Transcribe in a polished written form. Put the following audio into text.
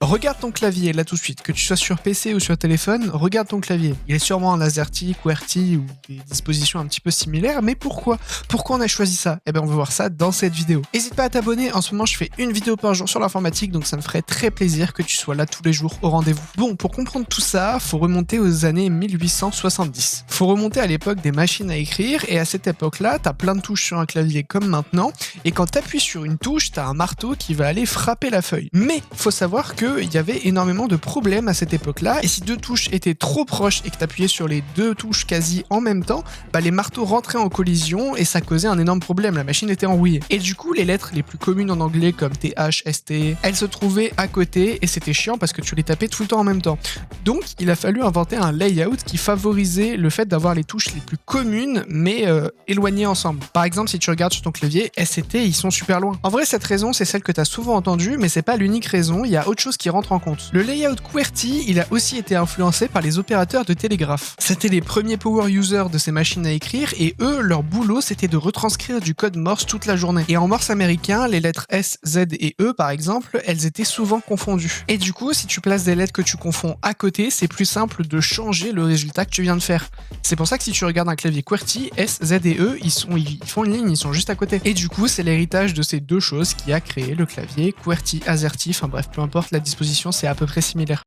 Regarde ton clavier là tout de suite, que tu sois sur PC ou sur téléphone, regarde ton clavier. Il est sûrement un AZERTY, QWERTY ou des dispositions un petit peu similaires, mais pourquoi on a choisi ça? Eh bien on va voir ça dans cette vidéo. N'hésite pas à t'abonner, en ce moment je fais une vidéo par jour sur l'informatique, donc ça me ferait très plaisir que tu sois là tous les jours au rendez-vous. Bon, pour comprendre tout ça, faut remonter aux années 1870. Faut remonter à l'époque des machines à écrire, et à cette époque-là, t'as plein de touches sur un clavier comme maintenant, et quand t'appuies sur une touche, t'as un marteau qui va aller frapper la feuille. Mais faut savoir qu'il y avait énormément de problèmes à cette époque-là, et si deux touches étaient trop proches et que t'appuyais sur les deux touches quasi en même temps, les marteaux rentraient en collision et ça causait un énorme problème, la machine était enrouillée. Et du coup, les lettres les plus communes en anglais comme TH, ST, elles se trouvaient à côté et c'était chiant parce que tu les tapais tout le temps en même temps. Donc, il a fallu inventer un layout qui favorisait le fait d'avoir les touches les plus communes mais éloignées ensemble. Par exemple, si tu regardes sur ton clavier, S et T, ils sont super loin. En vrai, cette raison, c'est celle que tu as souvent entendue, mais c'est pas l'unique raison, il y a autre chose qui rentre en compte. Le layout QWERTY, il a aussi été influencé par les opérateurs de télégraphe. C'était les premiers power users de ces machines à écrire et eux, leur boulot, c'était de retranscrire du code Morse toute la journée. Et en Morse américain, les lettres S, Z et E, par exemple, elles étaient souvent confondues. Et du coup, si tu places des lettres que tu confonds à côté, c'est plus simple de changer le résultat que tu viens de faire. C'est pour ça que si tu regardes un clavier QWERTY, S, Z et E, ils font une ligne, ils sont juste à côté. Et du coup, c'est l'héritage de ces deux choses qui a créé le clavier QWERTY, AZERTY, enfin bref, peu importe la disposition, c'est à peu près similaire.